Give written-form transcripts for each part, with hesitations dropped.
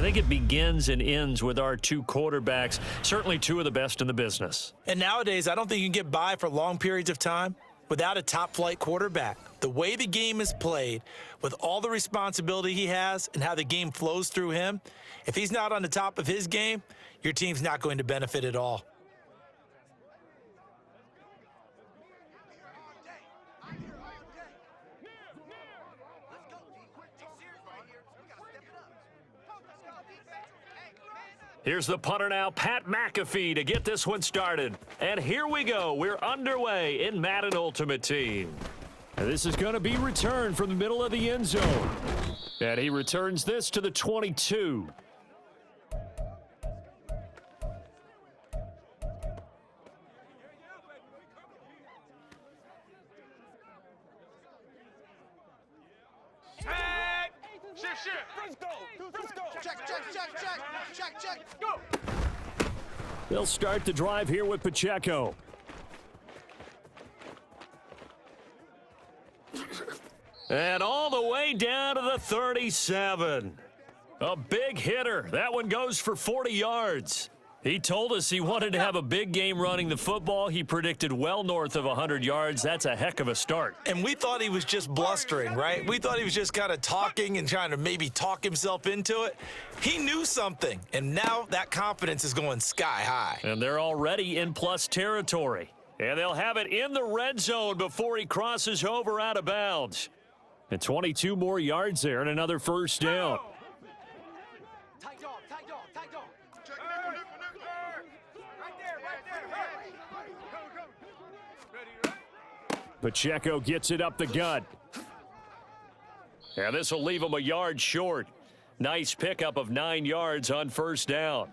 think it begins and ends with our two quarterbacks, certainly two of the best in the business. And nowadays, I don't think you can get by for long periods of time without a top-flight quarterback. The way the game is played, with all the responsibility he has and how the game flows through him, if he's not on the top of his game, your team's not going to benefit at all. Here's the punter now, Pat McAfee, to get this one started. And here we go. We're underway in Madden Ultimate Team. And this is going to be returned from the middle of the end zone. And he returns this to the 22. They'll start the drive here with Pacheco. And all the way down to the 37. A big hitter. That one goes for 40 yards. He told us he wanted to have a big game running the football. He predicted well north of 100 yards. That's a heck of a start. And we thought he was just blustering, right? We thought he was just kind of talking and trying to maybe talk himself into it. He knew something, and now that confidence is going sky high. And they're already in plus territory. And they'll have it in the red zone before he crosses over out of bounds. And 22 more yards there and another first down. Pacheco gets it up the gut. And this will leave him a yard short. Nice pickup of 9 yards on first down.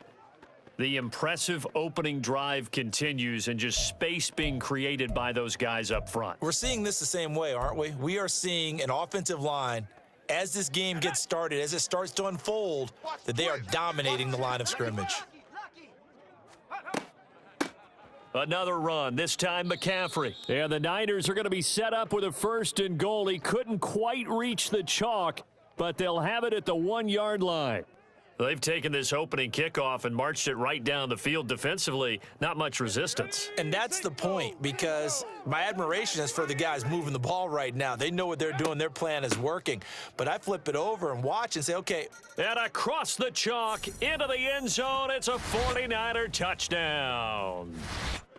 The impressive opening drive continues and just space being created by those guys up front. We're seeing this the same way, aren't we? We are seeing an offensive line, as this game gets started, as it starts to unfold, that they are dominating the line of scrimmage. Another run, this time McCaffrey. And the Niners are going to be set up with a first and goal. He couldn't quite reach the chalk, but they'll have it at the 1 yard line. They've taken this opening kickoff and marched it right down the field defensively. Not much resistance. And that's the point, because my admiration is for the guys moving the ball right now. They know what they're doing. Their plan is working. But I flip it over and watch and say, okay. And across the chalk into the end zone, it's a 49er touchdown.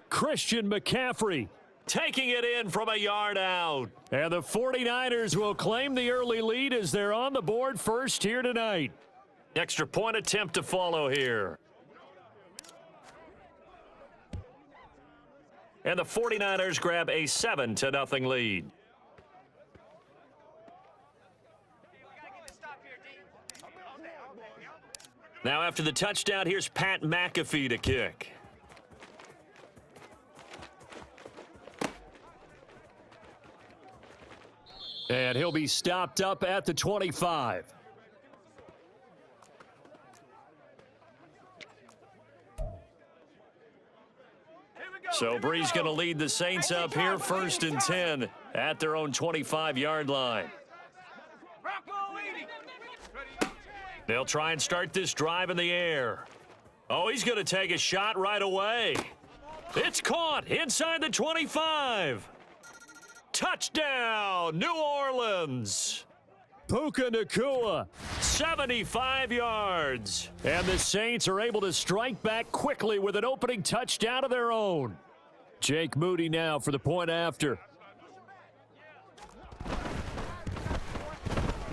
Christian McCaffrey taking it in from a yard out. And the 49ers will claim the early lead as they're on the board first here tonight. Extra point attempt to follow here. And the 49ers grab a 7-0 lead. Now after the touchdown, here's Pat McAfee to kick. And he'll be stopped up at the 25. So Brees going to lead the Saints up here, 1st and 10 at their own 25-yard line. They'll try and start this drive in the air. Oh, he's going to take a shot right away. It's caught inside the 25. Touchdown, New Orleans. Puka Nacua, 75 yards. And the Saints are able to strike back quickly with an opening touchdown of their own. Jake Moody now for the point after.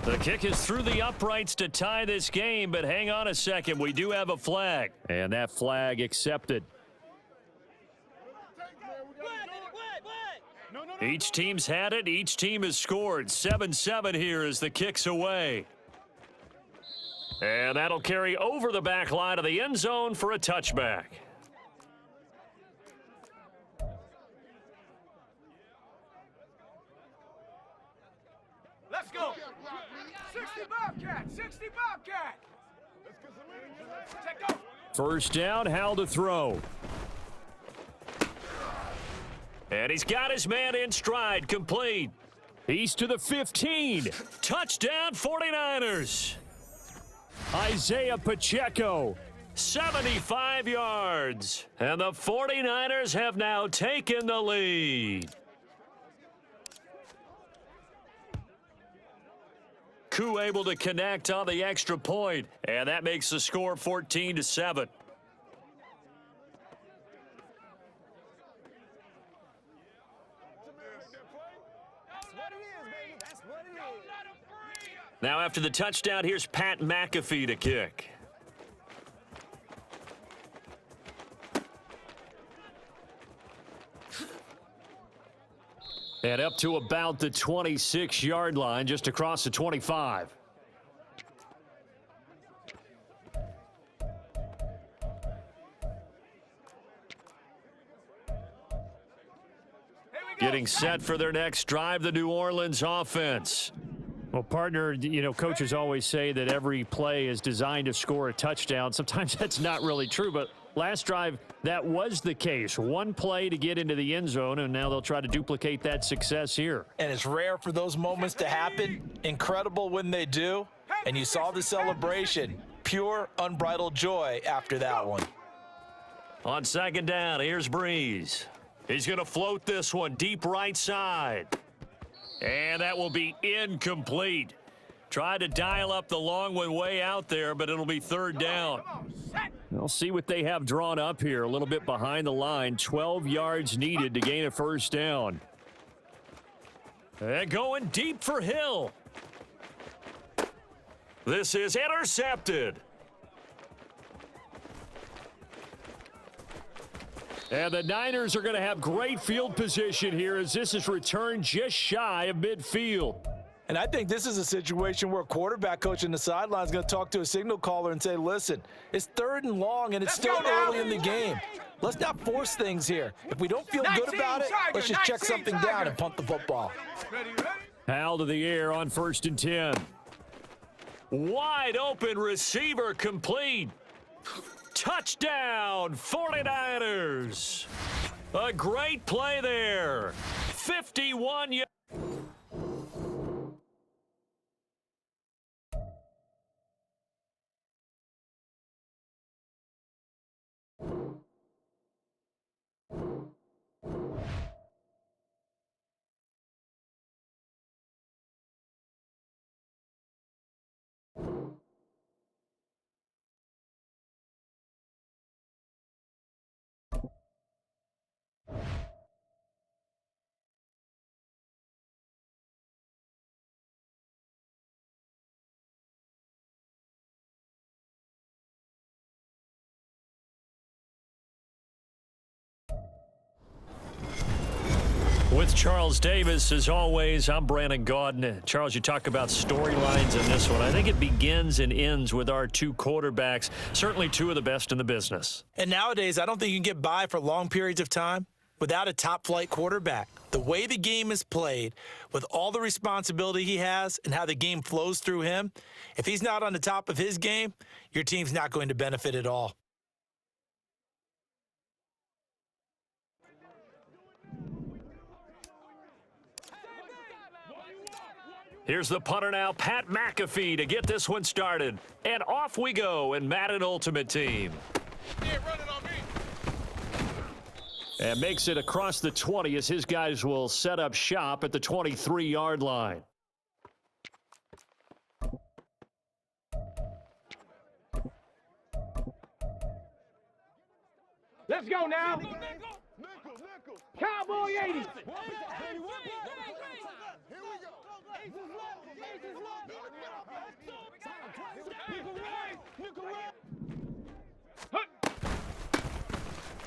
The kick is through the uprights to tie this game, but hang on a second. We do have a flag. And that flag accepted. Each team's had it. Each team has scored. 7-7 here as the kick's away. And that'll carry over the back line of the end zone for a touchback. Let's go. 60 Bobcat. 60 Bobcat. Take go. First down, Hal to throw. And he's got his man in stride, complete. He's to the 15. Touchdown, 49ers. Isaiah Pacheco. 75 yards. And the 49ers have now taken the lead. Koo able to connect on the extra point, and that makes the score 14-7. Now after the touchdown, here's Pat McAfee to kick. And up to about the 26-yard line, just across the 25. Getting set for their next drive, the New Orleans offense. Well, partner, you know, coaches always say that every play is designed to score a touchdown. Sometimes that's not really true, but last drive, that was the case. One play to get into the end zone, and now they'll try to duplicate that success here. And it's rare for those moments to happen. Incredible when they do. And you saw the celebration. Pure, unbridled joy after that one. On second down, here's Breeze. He's going to float this one deep right side. And that will be incomplete. Tried to dial up the long one way out there, but it'll be third down. We'll see what they have drawn up here. A little bit behind the line. 12 yards needed to gain a first down. And going deep for Hill. This is intercepted. And the Niners are going to have great field position here as this is returned just shy of midfield. And I think this is a situation where a quarterback coach in the sideline is going to talk to a signal caller and say, listen, it's third and long and it's still early in the game. Let's not force things here. If we don't feel good about it, let's just check something down and punt the football. Hal to the air on 1st and 10. Wide open receiver complete. Touchdown, 49ers. A great play there. 51 yards. With Charles Davis, as always, I'm Brandon Gaudin. Charles, you talk about storylines in this one. I think it begins and ends with our two quarterbacks, certainly two of the best in the business. And nowadays, I don't think you can get by for long periods of time without a top-flight quarterback. The way the game is played, with all the responsibility he has and how the game flows through him, if he's not on the top of his game, your team's not going to benefit at all. Here's the punter now, Pat McAfee, to get this one started. And off we go in Madden Ultimate Team. And makes it across the 20 as his guys will set up shop at the 23-yard line. Let's go now. Cowboy 80.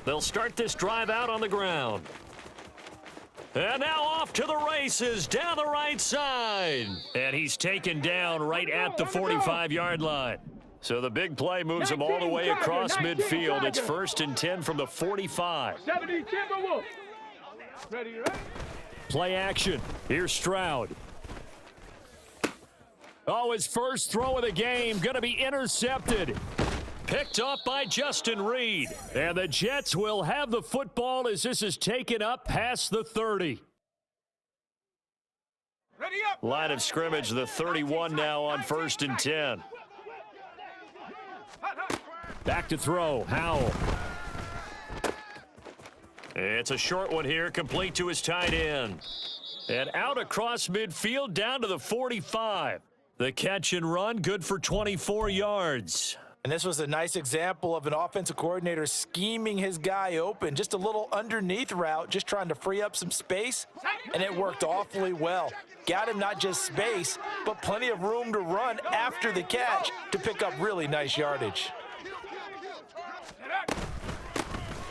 They'll start this drive out on the ground. And now off to the races down the right side. And he's taken down right at the 45-yard line. So the big play moves him all the way across midfield. It's 1st and 10 from the 45. 70 Timberwolves. Ready, right? Play action. Here's Stroud. Oh, his first throw of the game going to be intercepted. Picked up by Justin Reed. And the Jets will have the football as this is taken up past the 30. Ready up. Line of scrimmage, the 31 now on 1st and 10. Back to throw, Howell. It's a short one here, complete to his tight end. And out across midfield, down to the 45. The catch and run, good for 24 yards. And this was a nice example of an offensive coordinator scheming his guy open. Just a little underneath route, just trying to free up some space, and it worked awfully well. Got him not just space, but plenty of room to run after the catch to pick up really nice yardage.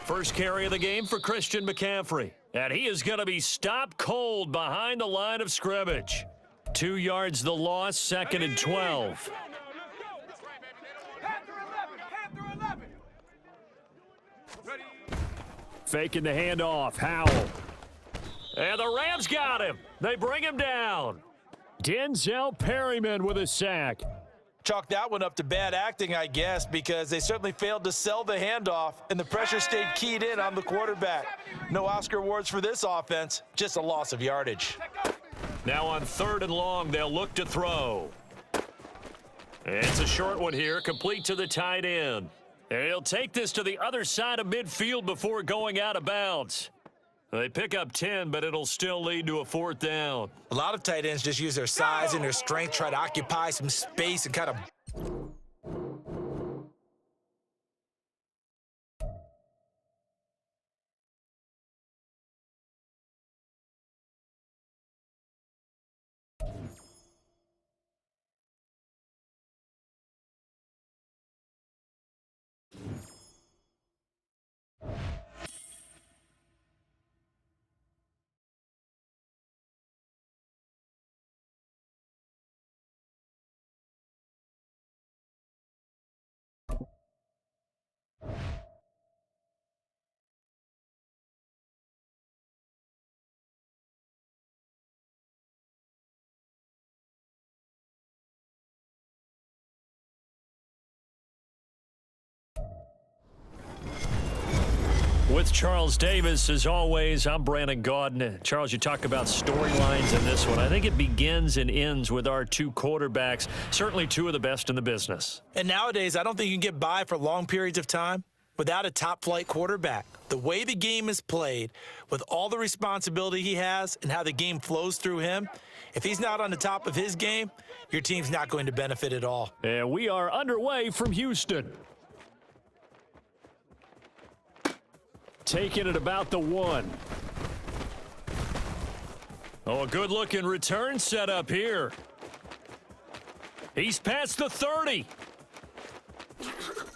First carry of the game for Christian McCaffrey. And he is going to be stopped cold behind the line of scrimmage. 2 yards the loss, 2nd and 12. Panther 11. Ready. Faking the handoff, Howell. And the Rams got him. They bring him down. Denzel Perryman with a sack. Chalk that one up to bad acting, I guess, because they certainly failed to sell the handoff, and the pressure stayed keyed in on the quarterback. No Oscar awards for this offense, just a loss of yardage. Now on 3rd and long, they'll look to throw. It's a short one here, complete to the tight end. And he'll take this to the other side of midfield before going out of bounds. They pick up 10, but it'll still lead to a 4th down. A lot of tight ends just use their size and their strength, try to occupy some space and kind of... With Charles Davis, as always, I'm Brandon Gaudin. Charles, you talk about storylines in this one. I think it begins and ends with our 2 quarterbacks, certainly 2 of the best in the business. And nowadays, I don't think you can get by for long periods of time without a top-flight quarterback. The way the game is played, with all the responsibility he has and how the game flows through him, if he's not on the top of his game, your team's not going to benefit at all. And we are underway from Houston. Taking it about the 1. Oh, a good-looking return set up here. He's past the 30.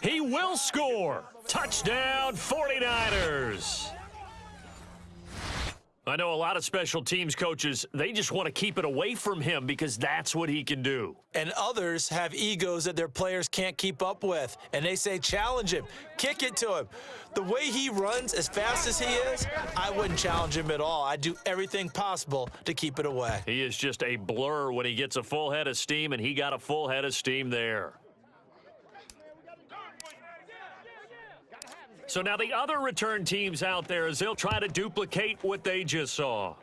He will score. Touchdown, 49ers. I know a lot of special teams coaches, they just want to keep it away from him because that's what he can do. And others have egos that their players can't keep up with. And they say, challenge him, kick it to him. The way he runs as fast as he is, I wouldn't challenge him at all. I'd do everything possible to keep it away. He is just a blur when he gets a full head of steam, and he got a full head of steam there. So now the other return teams out there as they'll try to duplicate what they just saw.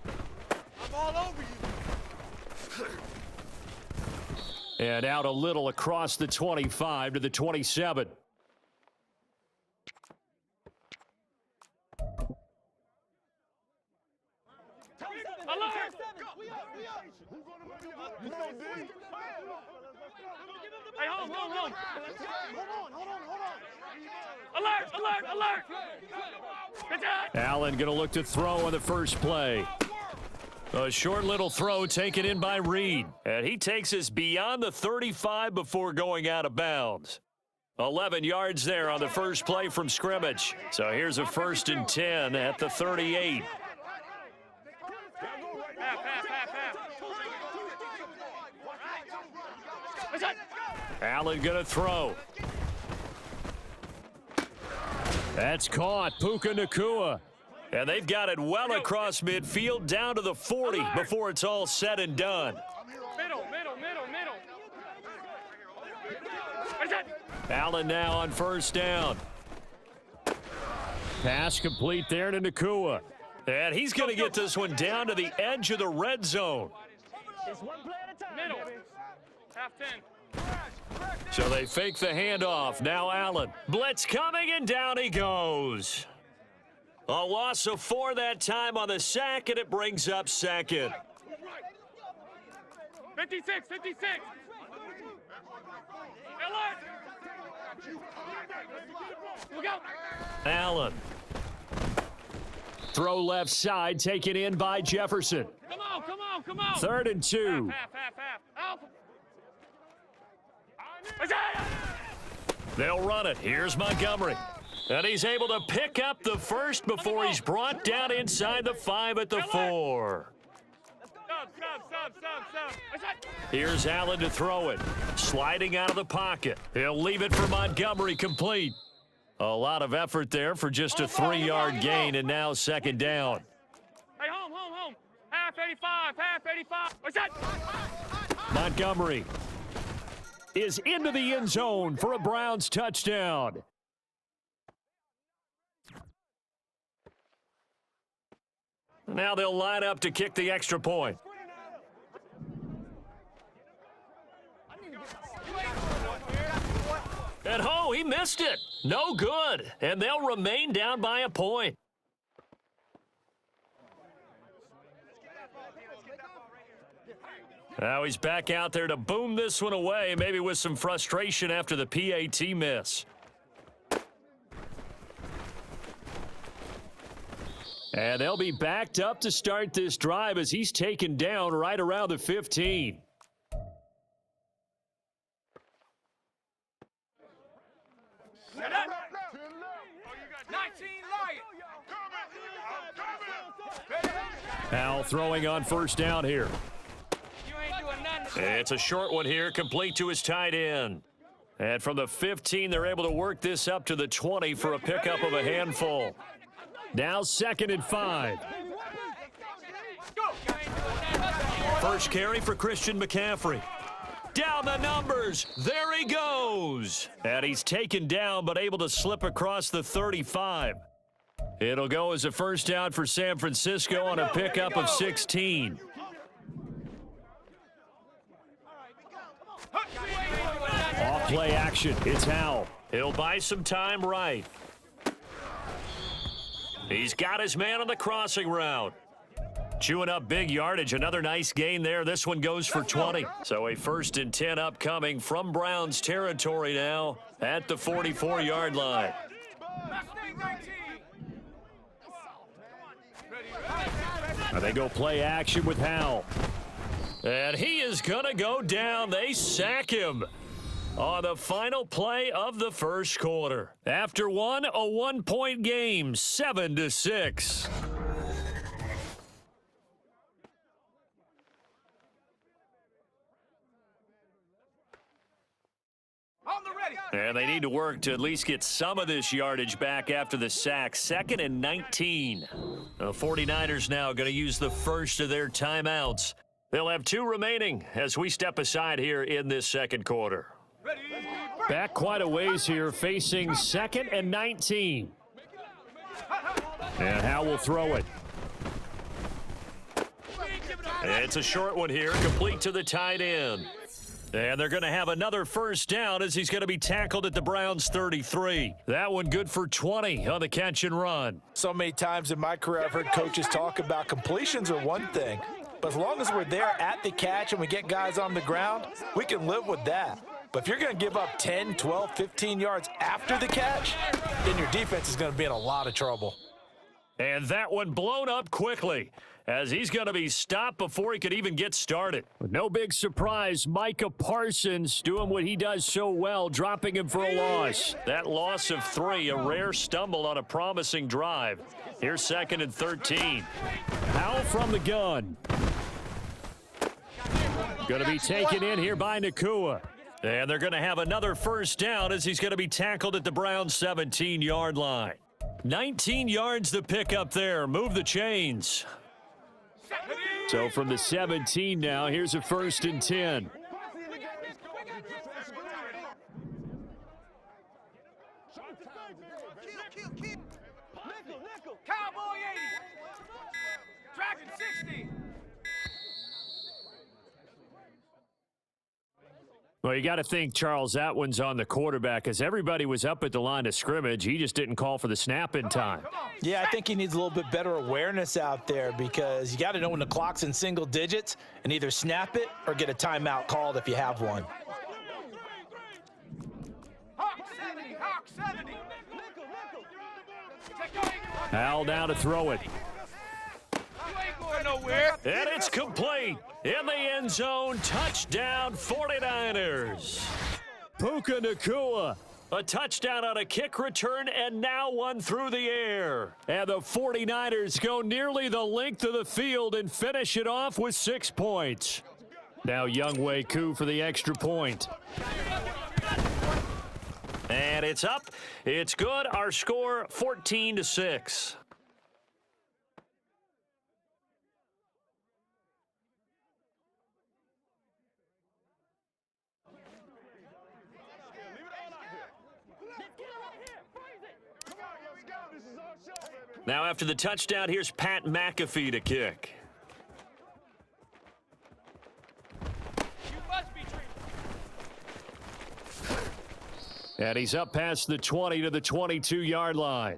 I'm all over you. And out a little across the 25 to the 27. Hey, hold on. Alert! Allen going to look to throw on the first play. A short little throw taken in by Reed. And he takes us beyond the 35 before going out of bounds. 11 yards there on the first play from scrimmage. So here's a 1st and 10 at the 38. Allen going to throw. That's caught. Puka Nacua. And they've got it well across midfield down to the 40 before it's all said and done. Middle. Allen now on 1st down. Pass complete there to Nacua. And he's going to get this one down to the edge of the red zone. It's one play at a time. Middle. Half 10. So they fake the handoff. Now Allen. Blitz coming, and down he goes. A loss of 4 that time on the sack, and it brings up second. 56, 56. Alert. Look out. Allen. Throw left side, taken in by Jefferson. Come on, come on, come on. 3rd and 2. Half. Alpha. They'll run it. Here's Montgomery. And he's able to pick up the first before he's brought down inside the 5 at the 4. Stop. Here's Allen to throw it. Sliding out of the pocket. He'll leave it for Montgomery, complete. A lot of effort there for just a 3-yard gain, and now 2nd down. Hey, home. Half 85. What's that? Montgomery is into the end zone for a Browns touchdown. Now they'll line up to kick the extra point. And he missed it. No good. And they'll remain down by a point. Now he's back out there to boom this one away, maybe with some frustration after the PAT miss. And they'll be backed up to start this drive as he's taken down right around the 15. Set up. 19 Lion. Al throwing on 1st down here. You ain't doing nothing. It's a short one here, complete to his tight end. And from the 15, they're able to work this up to the 20 for a pickup of a handful. Now 2nd and 5. First carry for Christian McCaffrey. Down the numbers. There he goes. And he's taken down but able to slip across the 35. It'll go as a 1st down for San Francisco on a pickup of 16. Off play action. It's Howell. He'll buy some time right. He's got his man on the crossing route. Chewing up big yardage. Another nice gain there. This one goes for 20. So a 1st and 10 upcoming from Browns territory now at the 44-yard line. And they go play action with Howell. And he is going to go down. They sack him on the final play of the 1st quarter. After a 1-point game, 7-6. And they need to work to at least get some of this yardage back after the sack. 2nd and 19. The 49ers now going to use the first of their timeouts. They'll have 2 remaining as we step aside here in this 2nd quarter. Back quite a ways here, facing 2nd and 19. And Howell will throw it. It's a short one here, complete to the tight end. And they're going to have another 1st down as he's going to be tackled at the Browns 33. That one good for 20 on the catch and run. So many times in my career I've heard coaches talk about completions are one thing, but as long as we're there at the catch and we get guys on the ground, we can live with that. But if you're going to give up 10, 12, 15 yards after the catch, then your defense is going to be in a lot of trouble. And that one blown up quickly as he's going to be stopped before he could even get started. With no big surprise, Micah Parsons doing what he does so well, dropping him for a loss. That loss of 3, a rare stumble on a promising drive. Here's 2nd and 13. Howell from the gun. Going to be taken in here by Nacua. And they're going to have another 1st down as he's going to be tackled at the Browns 17-yard line. 19 yards to pick up there. Move the chains. So from the 17 now, here's a 1st and 10. Cowboy 80. Dragon 60. Well, you got to think, Charles, that one's on the quarterback as everybody was up at the line of scrimmage. He just didn't call for the snap in time. Yeah, I think he needs a little bit better awareness out there because you got to know when the clock's in single digits and either snap it or get a timeout called if you have one. Hawk 70, Hawk 70. Hal now to throw it. You ain't going nowhere. And it's complete. In the end zone, touchdown 49ers. Puka Nacua, a touchdown on a kick return and now one through the air. And the 49ers go nearly the length of the field and finish it off with 6 points. Now Younghoe Koo for the extra point. And it's up. It's good. Our score 14-6. Now after the touchdown, here's Pat McAfee to kick. You must be treated. And he's up past the 20 to the 22-yard line.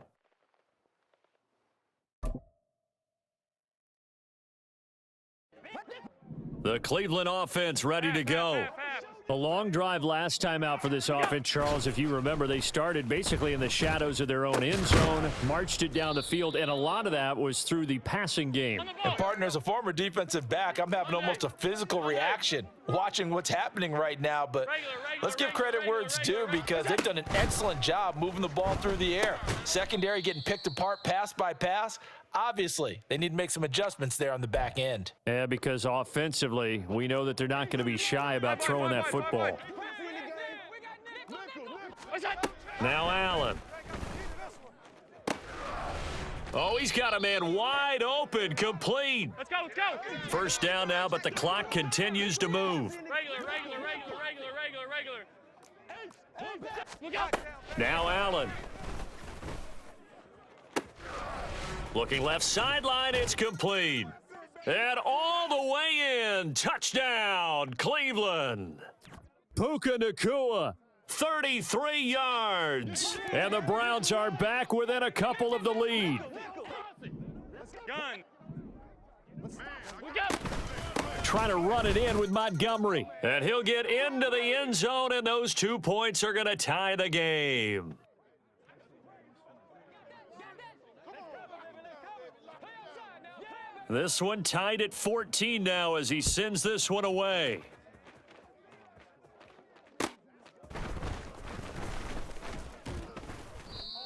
The Cleveland offense ready to go. A long drive last time out for this offense, Charles. If you remember, they started basically in the shadows of their own end zone, marched it down the field, and a lot of that was through the passing game. And partner, as a former defensive back, I'm having almost a physical reaction watching what's happening right now. But let's give credit where it's due because they've done an excellent job moving the ball through the air. Secondary getting picked apart pass by pass. Obviously, they need to make some adjustments there on the back end. Yeah, because offensively, we know that they're not going to be shy about throwing that football. Now Allen. Oh, he's got a man wide open, complete. Let's go, let's go. First down now, but the clock continues to move. Regular. Look out. Now Allen. Looking left sideline, it's complete. And all the way in, touchdown, Cleveland. Puka Nacua, 33 yards. And the Browns are back within a couple of the lead. Gun. Look out. Trying to run it in with Montgomery. And he'll get into the end zone, and those 2 points are going to tie the game. This one tied at 14 now as he sends this one away.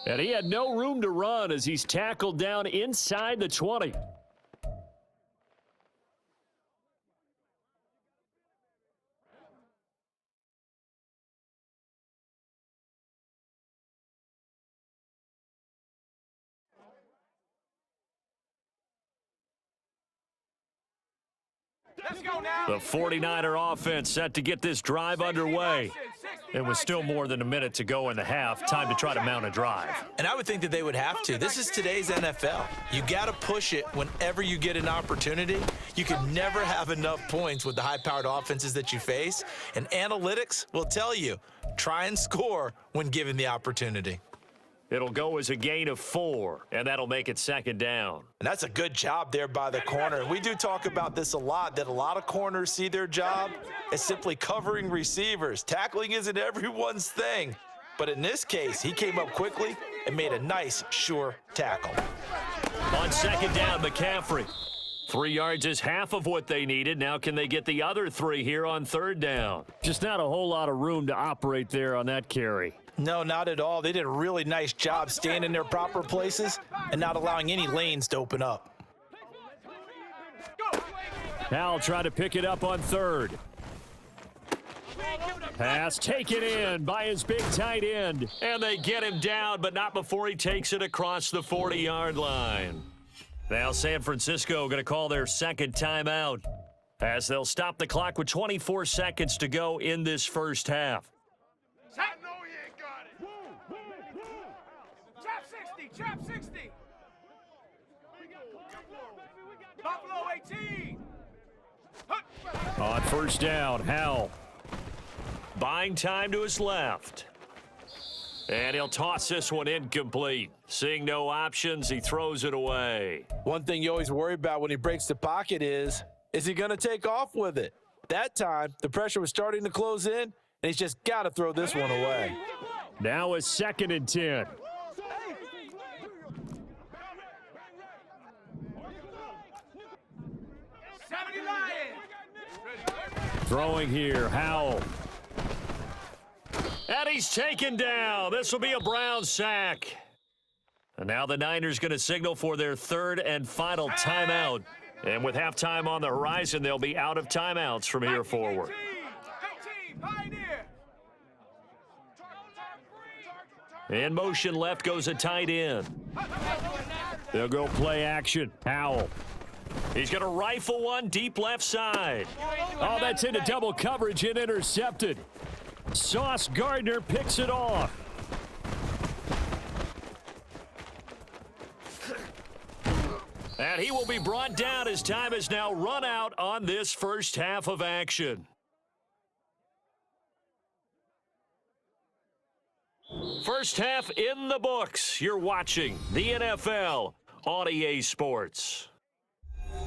And he had no room to run as he's tackled down inside the 20. Let's go now. The 49er offense set to get this drive underway. It was still more than a minute to go in the half. Time to try to mount a drive. And I would think that they would have to. This is today's NFL. You got to push it whenever you get an opportunity. You can never have enough points with the high-powered offenses that you face. And analytics will tell you, try and score when given the opportunity. It'll go as a gain of 4, and that'll make it second down. And that's a good job there by the corner. And we do talk about this a lot, that a lot of corners see their job as simply covering receivers. Tackling isn't everyone's thing. But in this case, he came up quickly and made a nice, sure tackle. On second down, McCaffrey. 3 yards is half of what they needed. Now can they get the other 3 here on third down? Just not a whole lot of room to operate there on that carry. No, not at all. They did a really nice job staying in their proper places and not allowing any lanes to open up. Hal trying to pick it up on third. Pass taken in by his big tight end. And they get him down, but not before he takes it across the 40-yard line. Now San Francisco going to call their second timeout as they'll stop the clock with 24 seconds to go in this first half. I know he ain't got it. Trap 60. Buffalo 18. On first down, Hal. buying time to his left. And he'll toss this one incomplete. Seeing no options, he throws it away. One thing you always worry about when he breaks the pocket is he going to take off with it? That time, the pressure was starting to close in, and he's just got to throw this one away. Now a 2nd and 10. Throwing here, Howell. And he's taken down. This will be a Brown sack. And now the Niners going to signal for their 3rd and final timeout. And with halftime on the horizon, they'll be out of timeouts from here forward. In motion left goes a tight end. They'll go play action. Howell. He's going to rifle one deep left side. Oh, that's into double coverage and intercepted. Sauce Gardner picks it off. And he will be brought down as time has now run out on this first half of action. First half in the books. You're watching the NFL on EA Sports.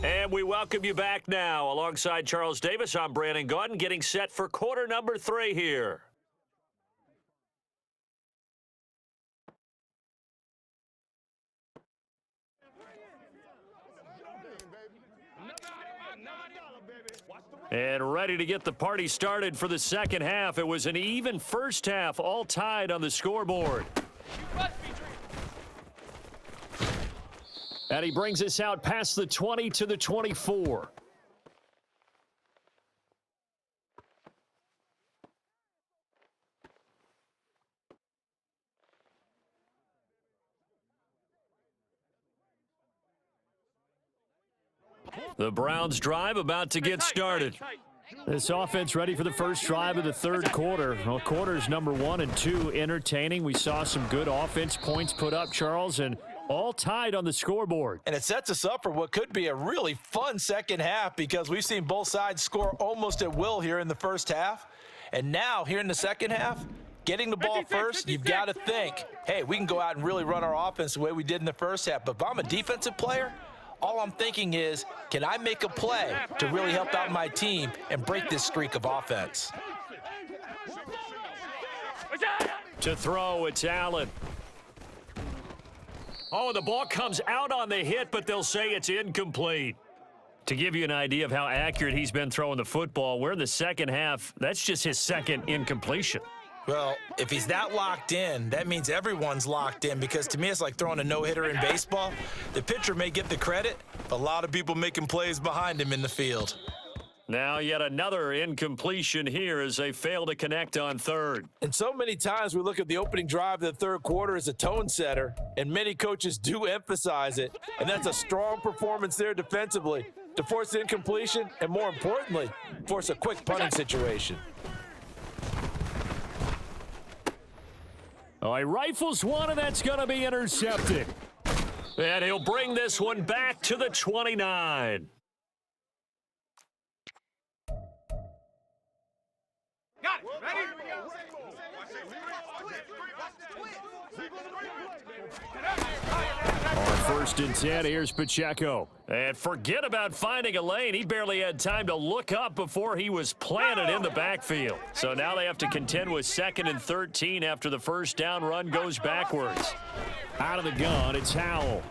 And we welcome you back now. Alongside Charles Davis, I'm Brandon Gaudin, getting set for quarter number 3 here. And ready to get the party started for the second half. It was an even first half, all tied on the scoreboard. And he brings us out past the 20 to the 24. The Browns drive about to get started. This offense ready for the first drive of the third quarter. Well, quarters number 1 and 2 entertaining. We saw some good offense points put up, Charles, and all tied on the scoreboard. And it sets us up for what could be a really fun second half because we've seen both sides score almost at will here in the first half. And now, here in the second half, getting the ball first, you've got to think, hey, we can go out and really run our offense the way we did in the first half. But if I'm a defensive player, all I'm thinking is, can I make a play to really help out my team and break this streak of offense? To throw, it's Allen. Oh, the ball comes out on the hit, but they'll say it's incomplete. To give you an idea of how accurate he's been throwing the football, we're in the second half. That's just his second incompletion. Well, if he's that locked in, that means everyone's locked in because to me it's like throwing a no-hitter in baseball. The pitcher may get the credit, but a lot of people making plays behind him in the field. Now yet another incompletion here as they fail to connect on third. And so many times we look at the opening drive of the third quarter as a tone setter, and many coaches do emphasize it, and that's a strong performance there defensively to force the incompletion and, more importantly, force a quick punting situation. Oh, he rifles one, and that's going to be intercepted. And he'll bring this one back to the 29. Got it. Ready? On 1st and 10, here's Pacheco. And forget about finding a lane. He barely had time to look up before he was planted in the backfield. So now they have to contend with 2nd and 13 after the first down run goes backwards. Out of the gun, it's Howell.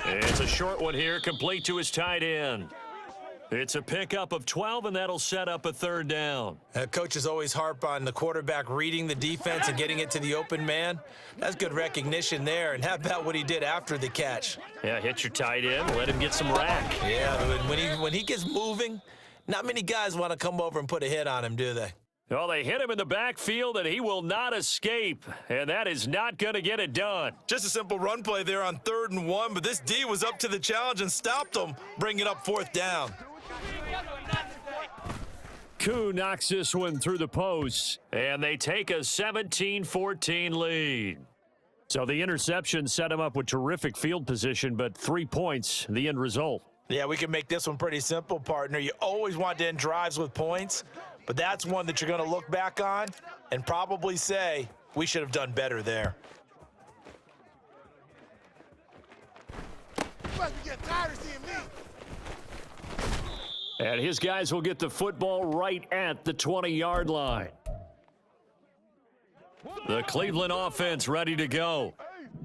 It's a short one here, complete to his tight end. It's a pickup of 12, and that'll set up a third down. Coaches always harp on the quarterback reading the defense and getting it to the open man. That's good recognition there. And how about what he did after the catch? Yeah, hit your tight end, let him get some rack. Yeah, when he gets moving, not many guys want to come over and put a hit on him, do they? Well, they hit him in the backfield, and he will not escape, and that is not going to get it done. Just a simple run play there on 3rd and 1, but this D was up to the challenge and stopped him, bringing up 4th down. Koo knocks this one through the post, and they take a 17-14 lead. So the interception set him up with terrific field position, but 3 points, the end result. Yeah, we can make this one pretty simple, partner. You always want to end drives with points, but that's one that you're going to look back on and probably say, we should have done better there. You must be getting tired of seeing me. And his guys will get the football right at the 20-yard line. The Cleveland offense ready to go.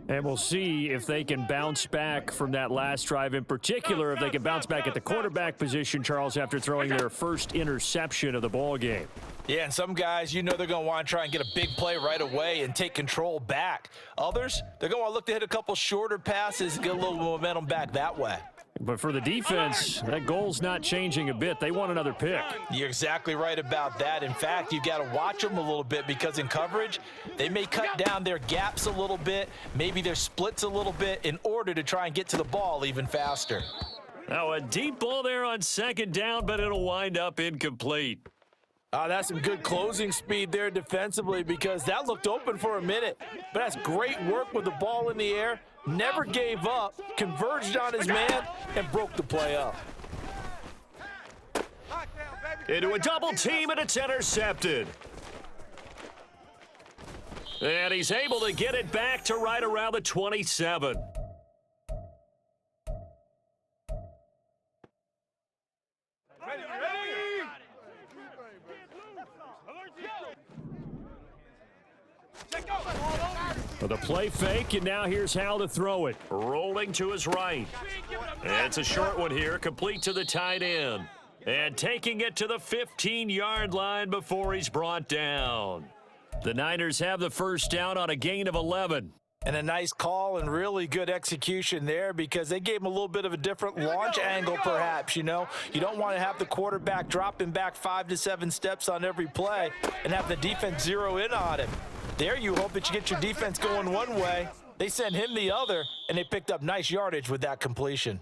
And we'll see if they can bounce back from that last drive, in particular, if they can bounce back at the quarterback position, Charles, after throwing their first interception of the ball game. Yeah, and some guys, you know they're going to want to try and get a big play right away and take control back. Others, they're going to want to look to hit a couple shorter passes and get a little momentum back that way. But for the defense, that goal's not changing a bit. They want another pick. You're exactly right about that. In fact, you've got to watch them a little bit because in coverage, they may cut down their gaps a little bit, maybe their splits a little bit in order to try and get to the ball even faster. Now, a deep ball there on second down, but it'll wind up incomplete. That's some good closing speed there defensively because that looked open for a minute. But that's great work with the ball in the air. Never gave up, converged on his man, and broke the play up. Into a double team, and it's intercepted. And he's able to get it back to right around the 27. With a play fake, and now here's how to throw it. Rolling to his right. And it's a short one here, complete to the tight end. And taking it to the 15-yard line before he's brought down. The Niners have the first down on a gain of 11. And a nice call and really good execution there because they gave him a little bit of a different launch angle perhaps, you know. You don't want to have the quarterback dropping back 5 to 7 steps on every play and have the defense zero in on him. There you hope that you get your defense going one way. They sent him the other, and they picked up nice yardage with that completion.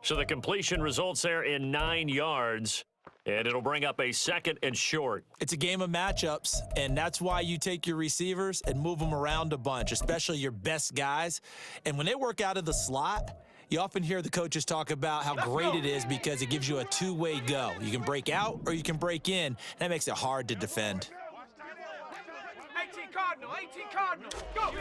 So the completion results there in 9 yards, and it'll bring up a 2nd and short. It's a game of matchups, and that's why you take your receivers and move them around a bunch, especially your best guys. And when they work out of the slot, you often hear the coaches talk about how great it is because it gives you a two-way go. You can break out or you can break in. That makes it hard to defend. 18 Cardinal, go!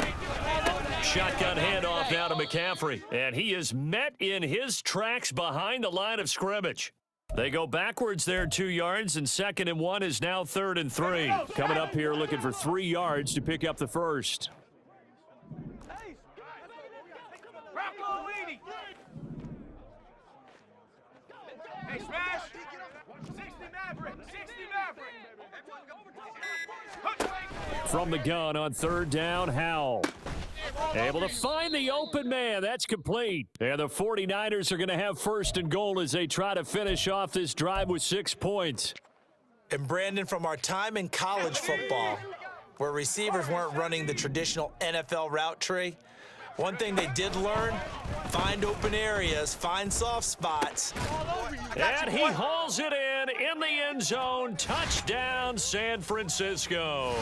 Shotgun handoff now to McCaffrey, and he is met in his tracks behind the line of scrimmage. They go backwards there 2 yards, and 2nd and 1 is now 3rd and 3. Coming up here looking for 3 yards to pick up the first. Rocco Leedy. Hey, smash! 60 Maverick! 60 Maverick! From the gun on 3rd down, Howell. Able to find the open man. That's complete. And the 49ers are going to have 1st and goal as they try to finish off this drive with 6 points. And Brandon, from our time in college football, where receivers weren't running the traditional NFL route tree, one thing they did learn, find open areas, find soft spots. And he hauls it in the end zone. Touchdown, San Francisco.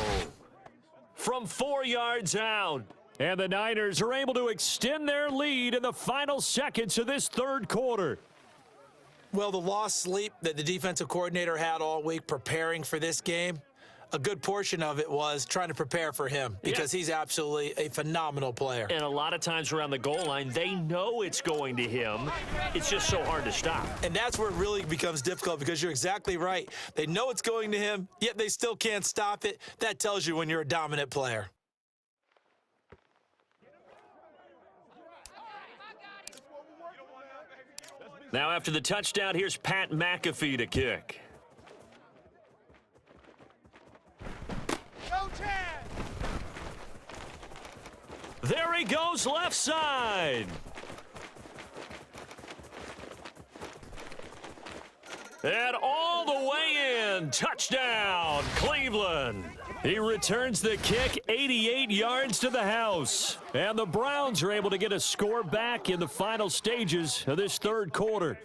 From 4 yards out. And the Niners are able to extend their lead in the final seconds of this 3rd quarter. Well, the lost sleep that the defensive coordinator had all week preparing for this game, a good portion of it was trying to prepare for him because he's absolutely a phenomenal player. And a lot of times around the goal line, they know it's going to him. It's just so hard to stop. And that's where it really becomes difficult because you're exactly right. They know it's going to him, yet they still can't stop it. That tells you when you're a dominant player. Now after the touchdown, here's Pat McAfee to kick. There he goes, left side. And all the way in. Touchdown, Cleveland. He returns the kick 88 yards to the house. And the Browns are able to get a score back in the final stages of this 3rd quarter.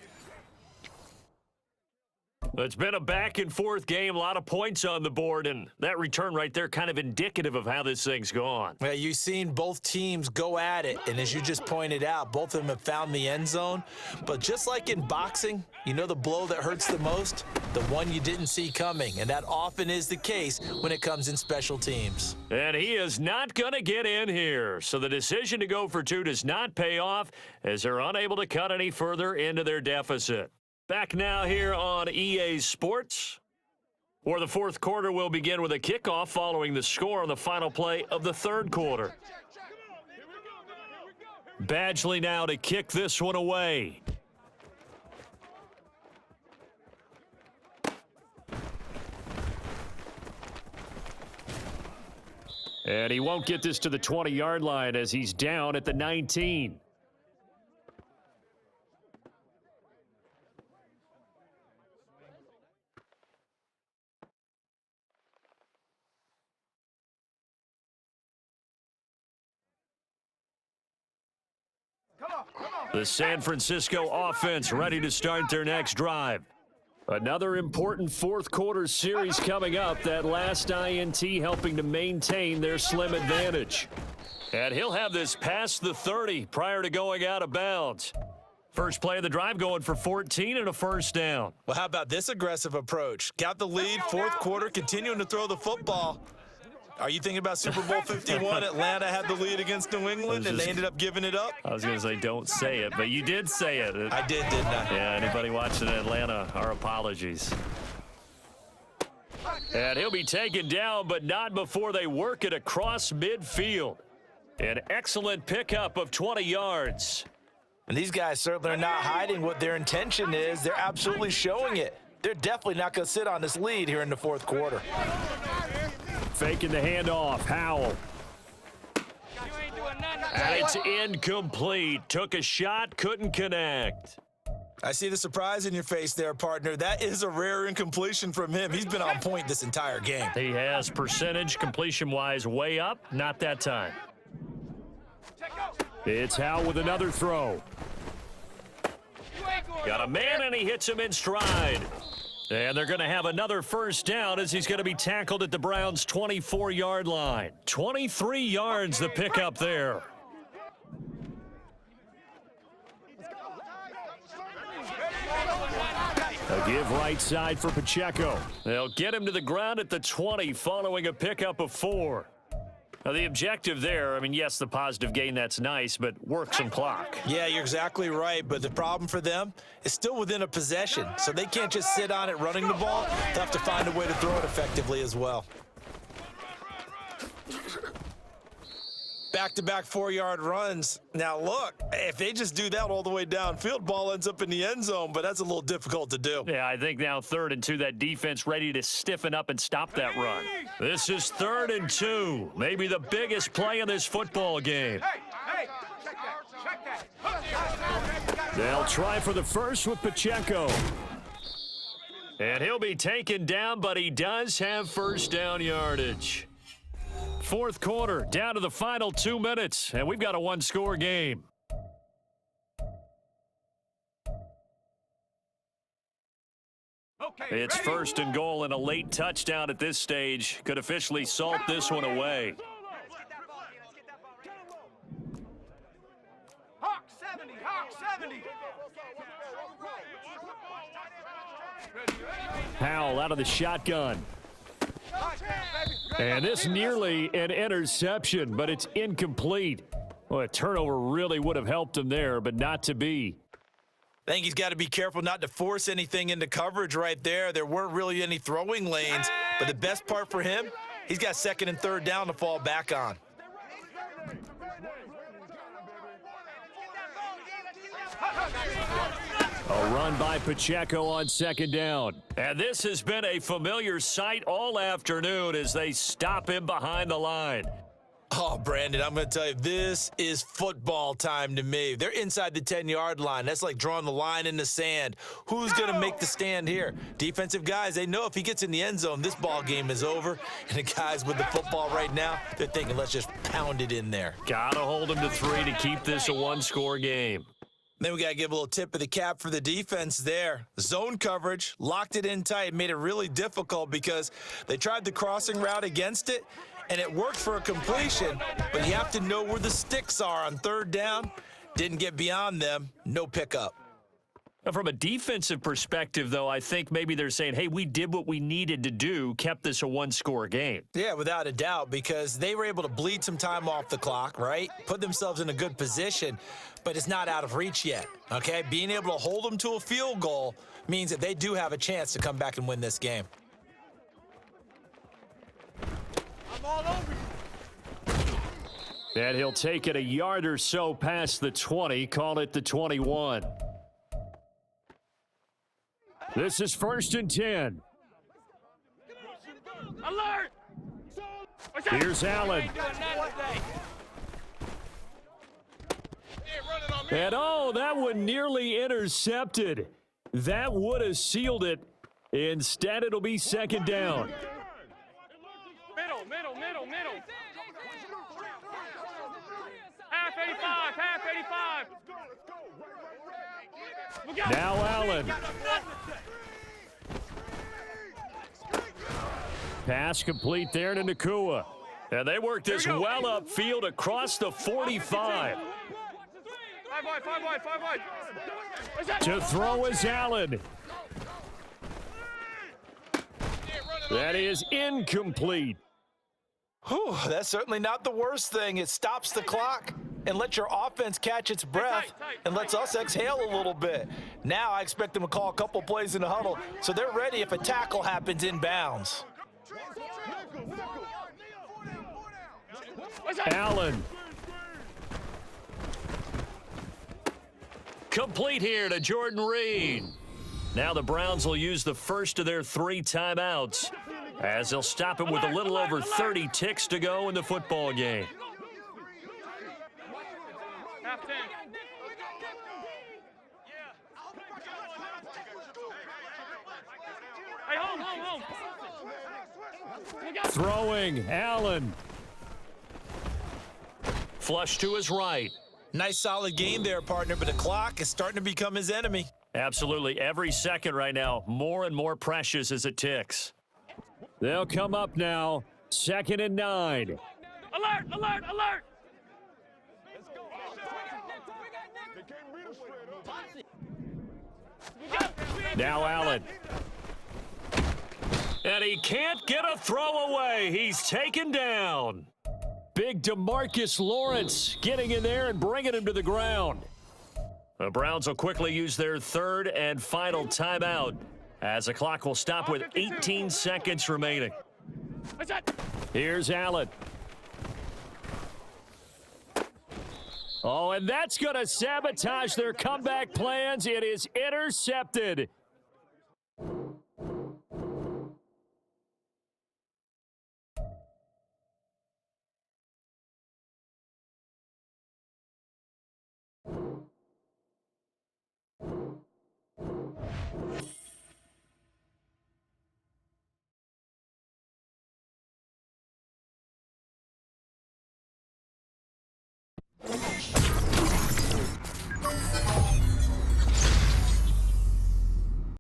It's been a back-and-forth game, a lot of points on the board, and that return right there kind of indicative of how this thing's gone. Well, you've seen both teams go at it, and as you just pointed out, both of them have found the end zone. But just like in boxing, you know the blow that hurts the most? The one you didn't see coming, and that often is the case when it comes in special teams. And he is not going to get in here, so the decision to go for two does not pay off as they're unable to cut any further into their deficit. Back now here on EA Sports, where the fourth quarter will begin with a kickoff following the score on the final play of the third quarter. Badgley now to kick this one away. And he won't get this to the 20-yard line as he's down at the 19. The San Francisco offense ready to start their next drive. Another important fourth quarter series coming up. That last INT helping to maintain their slim advantage. And he'll have this past the 30 prior to going out of bounds. First play of the drive going for 14 and a first down. Well, how about this aggressive approach? Got the lead, fourth quarter, continuing to throw the football. Are you thinking about Super Bowl 51? Atlanta had the lead against New England, and they ended up giving it up? I was going to say don't say it, but you did say it. I did, didn't I? Yeah, anybody watching Atlanta, our apologies. And he'll be taken down, but not before they work it across midfield. An excellent pickup of 20 yards. And these guys certainly are not hiding what their intention is. They're absolutely showing it. They're definitely not going to sit on this lead here in the fourth quarter. Faking the handoff, Howell. And it's incomplete. Took a shot, couldn't connect. I see the surprise in your face there, partner. That is a rare incompletion from him. He's been on point this entire game. He has percentage completion-wise way up, not that time. It's Howell with another throw. Got a man, and he hits him in stride. And they're going to have another first down as he's going to be tackled at the Browns' 24-yard line. 23 yards the pickup there. A give right side for Pacheco. They'll get him to the ground at the 20 following a pickup of 4. Now, the objective there, I mean, yes, the positive gain, that's nice, but work some clock. Yeah, you're exactly right, but the problem for them is still within a possession, so they can't just sit on it running the ball. They'll have to find a way to throw it effectively as well. Back-to-back 4-yard runs. Now, look, if they just do that all the way downfield, ball ends up in the end zone, but that's a little difficult to do. Yeah, I think now 3rd and 2, that defense ready to stiffen up and stop that run. This is 3rd and 2, maybe the biggest play in this football game. Hey, check that. They'll try for the first with Pacheco. And he'll be taken down, but he does have first down yardage. Fourth quarter, down to the final 2 minutes, and we've got a one-score game. It's first and goal, and a late touchdown at this stage could officially salt this one away. Hawk 70. Howell out of the shotgun. And this nearly an interception, but it's incomplete. Well, a turnover really would have helped him there, but not to be. I think he's got to be careful not to force anything into coverage right there. There weren't really any throwing lanes, but the best part for him, he's got 2nd and 3rd down to fall back on. A run by Pacheco on 2nd down. And this has been a familiar sight all afternoon as they stop him behind the line. Oh, Brandon, I'm going to tell you, this is football time to me. They're inside the 10-yard line. That's like drawing the line in the sand. Who's going to make the stand here? Defensive guys, they know if he gets in the end zone, this ball game is over. And the guys with the football right now, they're thinking, let's just pound it in there. Got to hold him to 3 to keep this a one-score game. Then we got to give a little tip of the cap for the defense there. Zone coverage, locked it in tight, made it really difficult because they tried the crossing route against it, and it worked for a completion, but you have to know where the sticks are on third down. Didn't get beyond them, no pickup. From a defensive perspective, though, I think maybe they're saying, hey, we did what we needed to do, kept this a one-score game. Yeah, without a doubt, because they were able to bleed some time off the clock, right? Put themselves in a good position, but it's not out of reach yet, okay? Being able to hold them to a field goal means that they do have a chance to come back and win this game. I'm all over you. And he'll take it a yard or so past the 20, call it the 21. This is 1st and 10. Alert! Here's Allen. And oh, that one nearly intercepted. That would have sealed it. Instead, it'll be 2nd down. Middle. Half 85, half 85. Now Allen. Pass complete there to Nakua. And they work this well upfield across the 45. 5 wide. To throw is Allen. That is incomplete. Whew, that's certainly not the worst thing. It stops the clock and lets your offense catch its breath and lets us exhale a little bit. Now I expect them to call a couple plays in the huddle so they're ready if a tackle happens in bounds. Allen. Complete here to Jordan Reed. Now the Browns will use the first of their 3 timeouts as they'll stop it with a little over 30 ticks to go in the football game. Half 10. Hey, home. Throwing, Allen. Flush to his right. Nice solid game there, partner, but the clock is starting to become his enemy. Absolutely. Every second right now, more and more precious as it ticks. They'll come up now. 2nd and 9. Alert! Now Allen. And he can't get a throw away. He's taken down. Big DeMarcus Lawrence getting in there and bringing him to the ground. The Browns will quickly use their 3rd and final timeout as the clock will stop with 18 seconds remaining. Here's Allen. Oh, and that's going to sabotage their comeback plans. It is intercepted.